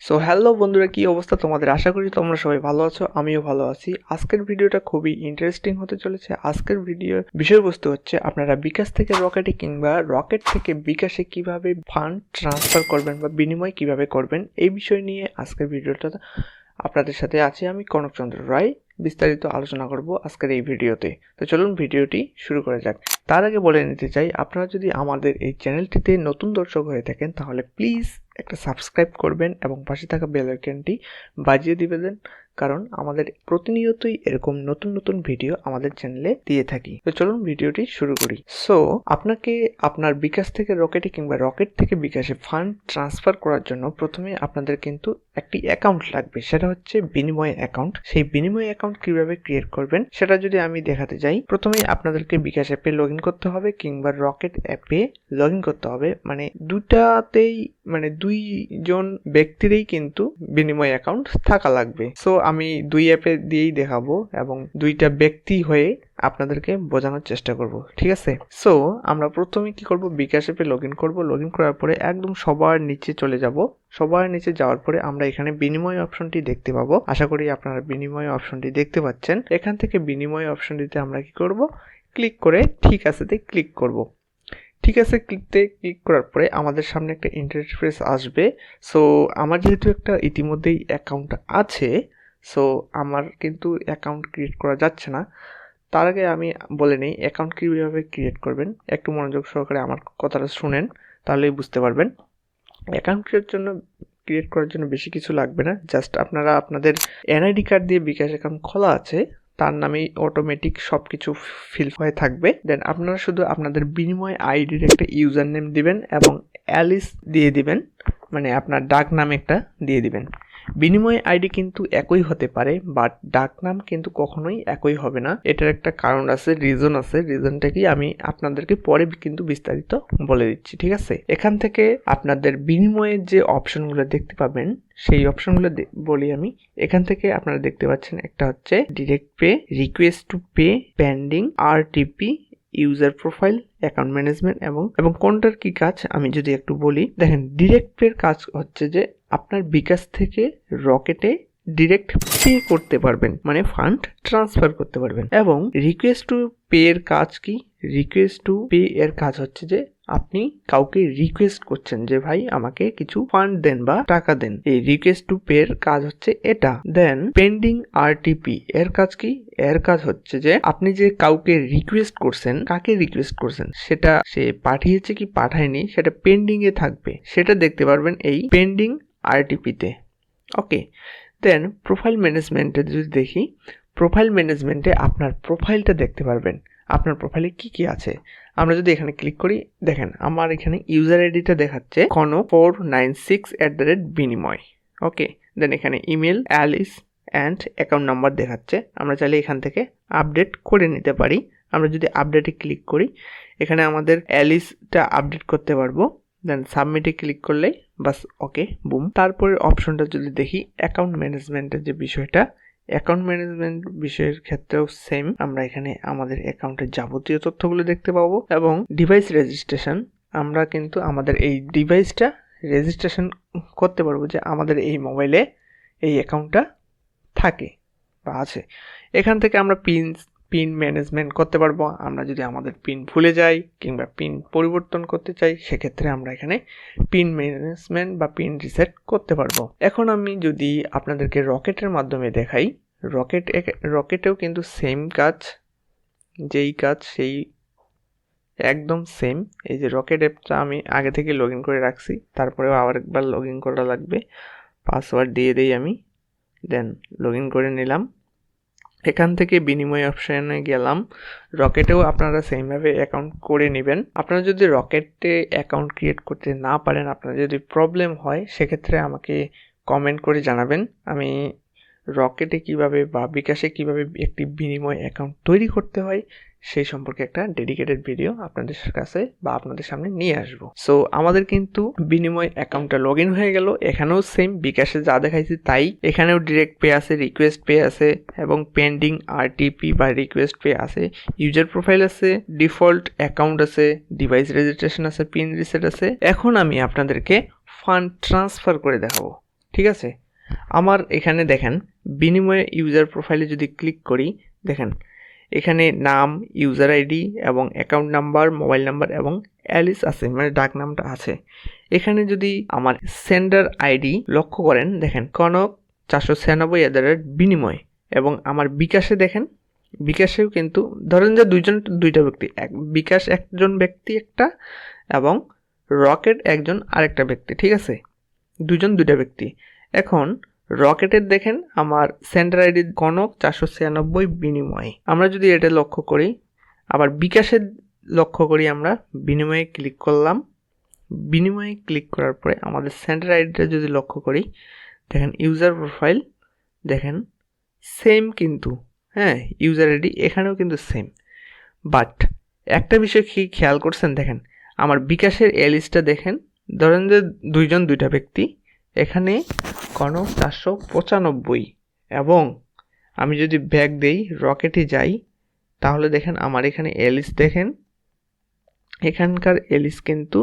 So hello বন্ধুরা, কি অবস্থা তোমাদের? আশা করি তোমরা সবাই ভালো আছো, আমিও ভালো আছি। আজকের ভিডিওটা খুবই ইন্টারেস্টিং হতে চলেছে। আজকের ভিডিওর বিষয়বস্তু হচ্ছে আপনারা বিকাশ থেকে রকেটে কিংবা রকেট থেকে বিকাশে কিভাবে ফান্ড ট্রান্সফার করবেন বা বিনিময় কিভাবে করবেন, এই বিষয় নিয়ে আজকের ভিডিওটা আপনাদের সাথে আছি আমি কনকচন্দ্র রায়। বিস্তারিত আলোচনা করব আজকের এই ভিডিওতে। তো চলুন ভিডিওটি শুরু করা যাক। তার আগে বলে নিতে চাই, আপনারা যদি আমাদের এই চ্যানেলটিতে নতুন দর্শক হয়ে থাকেন তাহলে প্লিজ একটা সাবস্ক্রাইব করবেন এবং পাশে থাকা বেল আইকনটি বাজিয়ে দিবেন, কারণ আমাদের প্রতিনিয়তই এরকম নতুন নতুন ভিডিও আমাদের চ্যানেলে দিয়ে থাকি। তো চলুন ভিডিওটি শুরু করি। সো আপনাকে আপনার বিকাশ থেকে রকেটে কিংবা রকেট থেকে বিকাশে ফান্ড ট্রান্সফার করার জন্য প্রথমে আপনাদের কিন্তু একটি অ্যাকাউন্ট লাগবে, সেটা হচ্ছে বিনিময় অ্যাকাউন্ট। সেই বিনিময় অ্যাকাউন্ট কিভাবে ক্রিয়েট করবেন সেটা যদি আমি দেখাতে যাই, প্রথমেই আপনাদেরকে বিকাশ অ্যাপে লগ ইন করতে হবে কিংবা রকেট অ্যাপে লগ ইন করতে হবে। মানে দুটাতেই দুইজন ব্যক্তিরই কিন্তু বিনিময় অ্যাকাউন্ট থাকা লাগবে। সো আমি দুই অ্যাপে দিয়েই দেখাবো এবং দুইটা ব্যক্তি হয়ে আপনাদেরকে বোঝানোর চেষ্টা করব, ঠিক আছে? সো আমরা প্রথমে কি করব, বিকাশ অ্যাপে লগ ইন করবো। লগ ইন করার পরে একদম সবার নিচে চলে যাব। সবার নিচে যাওয়ার পরে আমরা এখানে বিনিময় অপশনটি দেখতে পাবো। আশা করি আপনারা বিনিময় অপশনটি দেখতে পাচ্ছেন। এখান থেকে বিনিময় অপশনটিতে আমরা কি করব, ক্লিক করে ঠিক আছেতে ক্লিক করব। ঠিক আছে ক্লিক করার পরে আমাদের সামনে একটা ইন্টারফেস আসবে। সো আমার যেহেতু একটা ইতিমধ্যেই অ্যাকাউন্ট আছে, সো আমার কিন্তু অ্যাকাউন্ট ক্রিয়েট করা যাচ্ছে না। তার আগে আমি বলে নিই অ্যাকাউন্ট কীভাবে ক্রিয়েট করবেন। একটু মনোযোগ সহকারে আমার কথাটা শুনেন, তাহলেই বুঝতে পারবেন। অ্যাকাউন্ট ক্রিয়েট করার জন্য বেশি কিছু লাগবে না। জাস্ট আপনারা আপনাদের এনআইডি কার্ড দিয়ে বিকাশ অ্যাকাউন্ট খোলা আছে, তার নামেই অটোমেটিক সব কিছু ফিল হয়ে থাকবে। দেন আপনারা শুধু আপনাদের বিনিময় আইডির একটা ইউজার নেম দিবেন এবং অ্যালিস দিয়ে দিবেন, মানে আপনার ডাক নাম একটা দিয়ে দিবেন। বিনিময় আইডি কিন্তু একই হতে পারে, বাট ডাক নাম কিন্তু কখনোই একই হবে না। এটার একটা কারণ আছে, রিজন আছে। রিজনটা কি আমি আপনাদেরকে পরে কিন্তু বিস্তারিত বলে দিচ্ছি, ঠিক আছে? এখান থেকে আপনাদের বিনিময়ের যে অপশনগুলো দেখতে পাবেন, সেই অপশনগুলো বলি আমি। এখান থেকে আপনারা দেখতে পাচ্ছেন একটা হচ্ছে direct pay, request to pay, pending, RTP, user profile, account management এবং কোনটার কি কাজ আমি যদি একটু বলি। দেখেন, ডিরেক্ট পের কাজ হচ্ছে যে আপনার বিকাশ থেকে রকেটে ডিরেক্ট পে করতে পারবেন, মানে ফান্ড ট্রান্সফার করতে পারবেন। এবং রিকোয়েস্ট টু পে এর কাজ কি? রিকোয়েস্ট টু পে এর কাজ হচ্ছে যে আপনি কাউকে রিকোয়েস্ট করছেন যে ভাই আমাকে কিছু ফান্ড দেন বা টাকা দেন। এই রিকোয়েস্ট টু পে এর কাজ হচ্ছে এটা। দেন পেন্ডিং আরটিপি এর কাজ কি? এর কাজ হচ্ছে যে আপনি যে কাউকে রিকোয়েস্ট করছেন, কাকে রিকোয়েস্ট করছেন, সেটা সে পাঠিয়েছে কি পাঠায়নি সেটা পেন্ডিং এ থাকবে, সেটা দেখতে পারবেন এই পেন্ডিং আরটিপিতে। ওকে। দেন প্রোফাইল ম্যানেজমেন্টে যদি দেখি, প্রোফাইল ম্যানেজমেন্টে আপনার প্রোফাইলটা দেখতে পারবেন, আপনার প্রোফাইলে কি কি আছে। আমরা যদি এখানে ক্লিক করি, দেখেন আমার এখানে ইউজার আইডিটা দেখাচ্ছে kano496@বিনিময়। ওকে। দেন এখানে email Alice and account number দেখাচ্ছে। আমরা চাইলে এখান থেকে আপডেট করে নিতে পারি। আমরা যদি আপডেটে ক্লিক করি, এখানে আমাদের অ্যালিসটা আপডেট করতে পারবো। দেন সাবমিটে ক্লিক করলেই বাস, ওকে, বুম। তারপরের অপশনটা যদি দেখি, অ্যাকাউন্ট ম্যানেজমেন্টের যে বিষয়টা, অ্যাকাউন্ট ম্যানেজমেন্ট বিষয়ের ক্ষেত্রেও সেম। আমরা এখানে আমাদের অ্যাকাউন্টের যাবতীয় তথ্যগুলো দেখতে পাবো এবং ডিভাইস রেজিস্ট্রেশন, আমরা কিন্তু আমাদের এই ডিভাইসটা রেজিস্ট্রেশন করতে পারবো যে আমাদের এই মোবাইলে এই অ্যাকাউন্টটা থাকে বা আছে। এখান থেকে আমরা পিন ম্যানেজমেন্ট করতে পারবো। আমরা যদি আমাদের পিন ভুলে যাই কিংবা পিন পরিবর্তন করতে চাই, সেক্ষেত্রে আমরা এখানে পিন ম্যানেজমেন্ট বা পিন রিসেট করতে পারবো। এখন আমি যদি আপনাদেরকে রকেটের মাধ্যমে দেখাই, রকেটেও কিন্তু সেম কাজ, যেই কাজ সেই একদম সেম। এই যে রকেট অ্যাপটা আমি আগে থেকে লগ ইন করে রাখছি, তারপরেও আবার একবার লগ ইন করা লাগবে। পাসওয়ার্ড দিয়ে দিই আমি, দেন লগ ইন করে নিলাম। এখান থেকে বিনিময় অপশানে গেলাম। রকেটেও আপনারা সেমভাবে অ্যাকাউন্ট করে নেবেন। আপনারা যদি রকেটে অ্যাকাউন্ট ক্রিয়েট করতে না পারেন, আপনার যদি প্রবলেম হয়, সেক্ষেত্রে আমাকে কমেন্ট করে জানাবেন। আমি রকেটে কিভাবে বা বিকাশে কিভাবে একটি বিনিময় অ্যাকাউন্ট তৈরি করতে হয় সেই সম্পর্কে একটা ডেডিকেটেড ভিডিও আপনাদের কাছে বা আপনাদের সামনে নিয়ে আসবো। সো আমাদের কিন্তু বিনিময় অ্যাকাউন্টটা লগ ইন হয়ে গেল। এখানেও সেম বিকাশে যা দেখাইছি তাই, এখানেও ডিরেক্ট পে আছে, রিকোয়েস্ট পে আছে এবং পেন্ডিং আরটিপি বা রিকোয়েস্ট পে আছে, ইউজার প্রোফাইল আছে, ডিফল্ট অ্যাকাউন্ট আছে, ডিভাইস রেজিস্ট্রেশন আছে, পিন রিসেট আছে। এখন আমি আপনাদেরকে ফান্ড ট্রান্সফার করে দেখাবো ঠিক আছে। আমার এখানে দেখেন বিনিময়ে ইউজার প্রোফাইলে যদি ক্লিক করি, দেখেন এখানে নাম, ইউজার আইডি এবং অ্যাকাউন্ট নাম্বার, মোবাইল নাম্বার এবং অ্যালিস আছে, মানে ডাক নামটা আছে। এখানে যদি আমার সেন্ডার আইডি লক্ষ্য করেন, দেখেন কনক 496 বিনিময়, এবং আমার বিকাশে দেখেন, বিকাশেও কিন্তু ধরেন যে দুইটা ব্যক্তি, বিকাশ একজন ব্যক্তি একটা এবং রকেট একজন আরেকটা ব্যক্তি, ঠিক আছে, দুইটা ব্যক্তি। এখন রকেটের দেখেন আমার সেন্টার আইডি কনক 496 বিনিময়। আমরা যদি এটা লক্ষ্য করি, আবার বিকাশের লক্ষ্য করি, আমরা বিনিময়ে ক্লিক করলাম। বিনিময়ে ক্লিক করার পরে আমাদের সেন্টার আইডিটা যদি লক্ষ্য করি, দেখেন ইউজার প্রোফাইল, দেখেন সেম কিন্তু, হ্যাঁ ইউজার আইডি এখানেও কিন্তু সেম। বাট একটা বিষয় কি খেয়াল করছেন, দেখেন আমার বিকাশের লিস্টটা দেখেন, ধরেন যে দুইটা ব্যক্তি, এখানে কনক 495, এবং আমি যদি ব্যাক দেই, রকেটে যাই, তাহলে দেখেন আমার এখানে এলিস, দেখেন এখানকার এলিস কিন্তু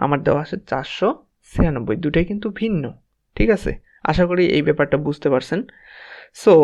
আমার দেওয়া আছে 496, দুটাই কিন্তু ভিন্ন, ঠিক আছে। আশা করি এই ব্যাপারটা বুঝতে পারছেন। সো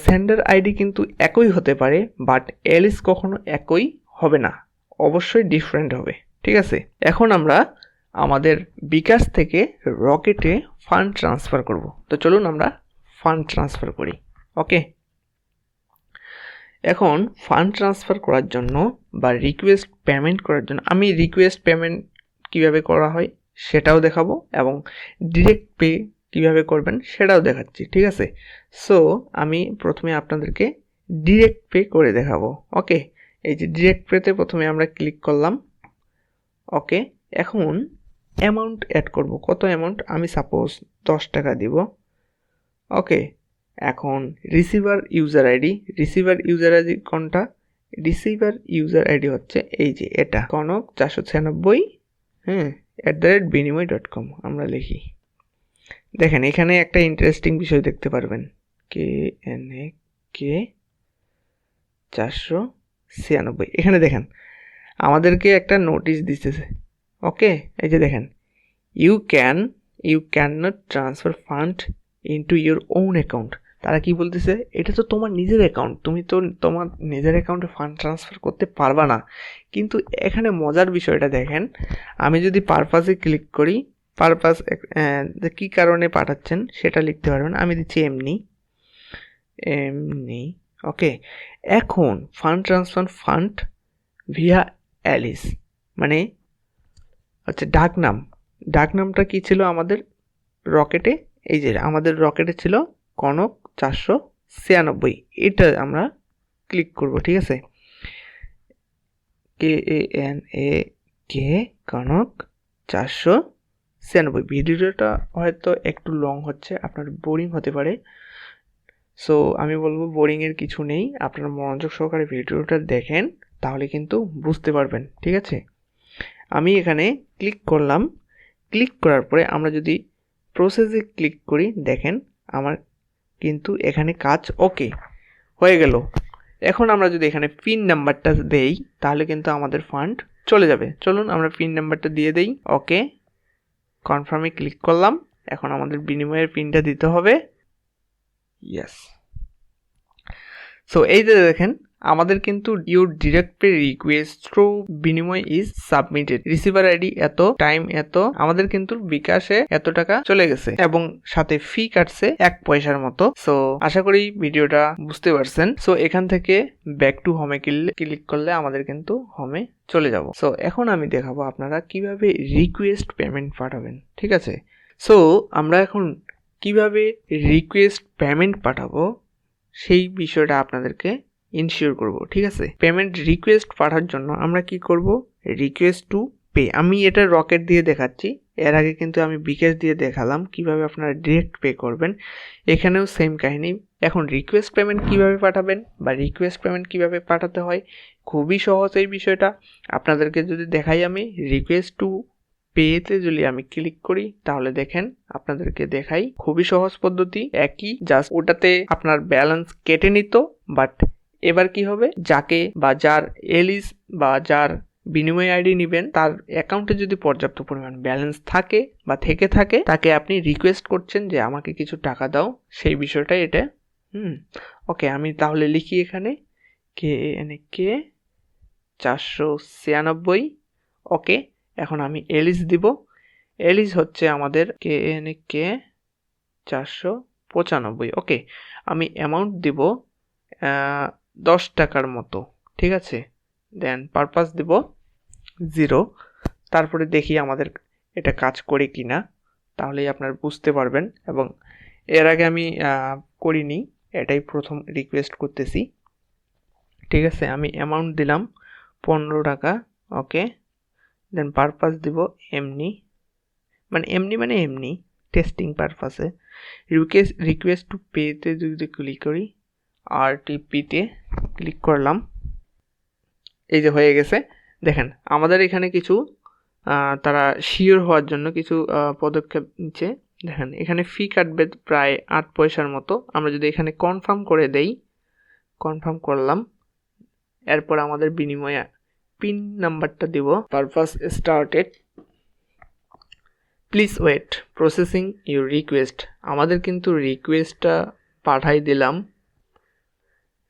সেন্ডার আইডি কিন্তু একই হতে পারে, বাট এলিস কখনো একই হবে না, অবশ্যই ডিফারেন্ট হবে, ঠিক আছে। এখন আমরা আমাদের বিকাশ থেকে রকেটে ফান্ড ট্রান্সফার করব। তো চলুন আমরা ফান্ড ট্রান্সফার করি। ওকে, এখন ফান্ড ট্রান্সফার করার জন্য বা রিকোয়েস্ট পেমেন্ট করার জন্য, আমি রিকোয়েস্ট পেমেন্ট কিভাবে করা হয় সেটাও দেখাবো, এবং ডিরেক্ট পে কিভাবে করবেন সেটাও দেখাচ্ছি, ঠিক আছে। সো আমি প্রথমে আপনাদেরকে ডিরেক্ট পে করে দেখাবো। ওকে, এই যে ডিরেক্ট পেতে প্রথমে আমরা ক্লিক করলাম। ওকে, এখন অ্যামাউন্ট অ্যাড করব, কত অ্যামাউন্ট, আমি সাপোজ 10 টাকা দিব। ওকে, এখন রিসিভার ইউজার আইডি কোনটা, রিসিভার ইউজার আইডি হচ্ছে এই যে এটা, কনক 496, হ্যাঁ @বিনিময়.com আমরা লিখি। দেখেন এখানে একটা ইন্টারেস্টিং বিষয় দেখতে পারবেন, KNK 496। এখানে দেখেন আমাদেরকে একটা নোটিশ দিতেছে। ওকে, এই যে দেখেন you can not transfer fund into your own account. তারা কি বলতেছে, এটা তো তোমার নিজের অ্যাকাউন্ট, তুমি তো তোমার নিজের অ্যাকাউন্টে ফান্ড ট্রান্সফার করতে পারবা না। কিন্তু এখানে মজার বিষয়টা দেখেন, আমি যদি পারপাসে ক্লিক করি, পারপাস কী কারণে পাঠাচ্ছেন সেটা লিখতে পারবেন, আমি দিচ্ছি এমনি। ওকে, এখন ফান্ড ট্রান্সফার ফান্ড ভিয়া অ্যালিস, মানে হচ্ছে ডাক নামটা কি ছিল আমাদের রকেটে, এই যে আমাদের রকেটে ছিল কনক 496, এটা আমরা ক্লিক করব, ঠিক আছে। KANAK কনক 496। ভিডিওটা হয়তো একটু লং হচ্ছে, আপনার বোরিং হতে পারে, সো আমি বলবো বোরিংয়ের কিছু নেই, আপনারা মনোযোগ সহকারে ভিডিওটা দেখেন, তাহলে কিন্তু বুঝতে পারবেন, ঠিক আছে। আমি এখানে ক্লিক করলাম। ক্লিক করার পরে আমরা যদি প্রসেসে ক্লিক করি, দেখেন আমার কিন্তু এখানে কাজ ওকে হয়ে গেল। এখন আমরা যদি এখানে পিন নাম্বারটা দেই, তাহলে কিন্তু আমাদের ফান্ড চলে যাবে। চলুন আমরা পিন নাম্বারটা দিয়ে দেই। ওকে, কনফার্মে ক্লিক করলাম। এখন আমাদের বিনিময়ের পিনটা দিতে হবে। ইয়েস। সো এই যে দেখেন আমাদের কিন্তু your direct pay request through বিনিময় ইজ সাবমিটেড, রিসিভার আইডি এত, টাইম এত, আমাদের কিন্তু বিকাশে এত টাকা চলে গেছে এবং সাথে ফি কাটছে 1 পয়সার মতো। সো আশা করি ভিডিওটা বুঝতে পারছেন। সো এখান থেকে ব্যাক টু হোমে ক্লিক করলে আমাদের কিন্তু হোমে চলে যাব। সো এখন আমি দেখাবো আপনারা কিভাবে রিকোয়েস্ট পেমেন্ট পাঠাবেন, ঠিক আছে। সো আমরা এখন কিভাবে রিকোয়েস্ট পেমেন্ট পাঠাবো সেই বিষয়টা আপনাদেরকে ইনশিওর করব, ঠিক আছে। পেমেন্ট রিকোয়েস্ট পাঠার জন্য আমরা কি করব, রিকোয়েস্ট টু পে, আমি এটা রকেট দিয়ে দেখাচ্ছি, এর আগে কিন্তু আমি বিকাশ দিয়ে দেখালাম কিভাবে আপনারা ডিরেক্ট পে করবেন। এখানেও সেম কাহিনী। এখন রিকোয়েস্ট পেমেন্ট কিভাবে পাঠাবেন বা রিকোয়েস্ট পেমেন্ট কিভাবে পাঠাতে হয়, খুবই সহজ এই বিষয়টা। আপনাদেরকে যদি দেখাই, আমি রিকোয়েস্ট টু পেতে যদি আমি ক্লিক করি, তাহলে দেখেন আপনাদেরকে দেখাই, খুবই সহজ পদ্ধতি, একই, জাস্ট ওটাতে আপনার ব্যালেন্স কেটে নিত, বাট এবার কি হবে, যাকে বা যার এলিস বা যার বিনিময় আইডি নেবেন, তার অ্যাকাউন্টে যদি পর্যাপ্ত পরিমাণ ব্যালেন্স থাকে বা থেকে থাকে, তাকে আপনি রিকোয়েস্ট করছেন যে আমাকে কিছু টাকা দাও, সেই বিষয়টাই এটা। ওকে, আমি তাহলে লিখি এখানে কে 496। ওকে, এখন আমি এলিস দিব। এলিস হচ্ছে আমাদের কে 495। ওকে, আমি অ্যামাউন্ট দিব 10 টাকার মতো, ঠিক আছে। দেন পারপাস দিব 0। তারপরে দেখি আমাদের এটা কাজ করে কি না, তাহলেই আপনারা বুঝতে পারবেন। এবং এর আগে আমি করিনি, এটাই প্রথম রিকোয়েস্ট করতেছি, ঠিক আছে। আমি অ্যামাউন্ট দিলাম 15 টাকা। ওকে, দেন পারপাস দিব এমনি টেস্টিং পারপাসে। রিকোয়েস্ট টু পেতে যদি ক্লিক করি, RTPতে ক্লিক করলাম, এই যে হয়ে গেছে। দেখেন আমাদের এখানে কিছু তারা শিওর হওয়ার জন্য কিছু পদক্ষেপ নিচ্ছে। দেখেন এখানে ফি কাটবে প্রায় 8 পয়সার মতো। আমরা যদি এখানে কনফার্ম করে দেই, কনফার্ম করলাম, এরপর আমাদের বিনিময়ে পিন নাম্বারটা দিব। Purpose started, please wait processing your request. আমাদের কিন্তু রিকোয়েস্টটা পাঠাই দিলাম,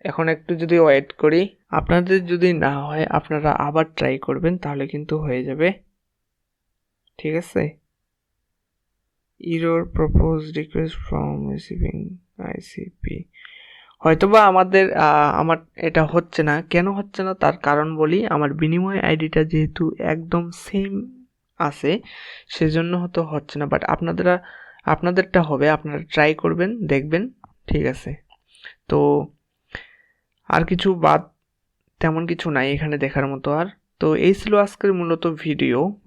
এখন একটু যদি ওয়েট করি। আপনাদের যদি না হয় আপনারা আবার ট্রাই করবেন, তাহলে কিন্তু হয়ে যাবে, ঠিক আছে। Error propose request from receiving ICP. হয়তোবা আমার এটা হচ্ছে না। কেন হচ্ছে না তার কারণ বলি। আমার বিনিময় আইডিটা যেহেতু একদম সেম আছে, সেজন্য হয়তো হচ্ছে না। বাট আপনাদেরটা হবে, আপনারা ট্রাই করবেন, দেখবেন, ঠিক আছে। তো আর কিছু তেমন কিছু নাই এখানে দেখার মতো আর। তো এই ছিল আজকের মূলত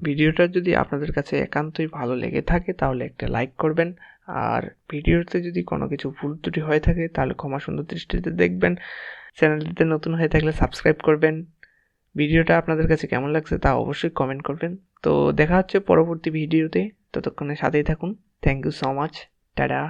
ভিডিওটা যদি আপনাদের কাছে একান্তই ভালো লেগে থাকে তাহলে একটা লাইক করবেন। আর ভিডিওতে যদি কোনো কিছু ভুল ত্রুটি হয়ে থাকে তাহলে ক্ষমা সুন্দর দৃষ্টিতে দেখবেন। চ্যানেলটিতে নতুন হয়ে থাকলে সাবস্ক্রাইব করবেন। ভিডিওটা আপনাদের কাছে কেমন লাগছে তা অবশ্যই কমেন্ট করবেন। তো দেখা হচ্ছে পরবর্তী ভিডিওতে, ততক্ষণে সাথেই থাকুন। Thank you so much, tata.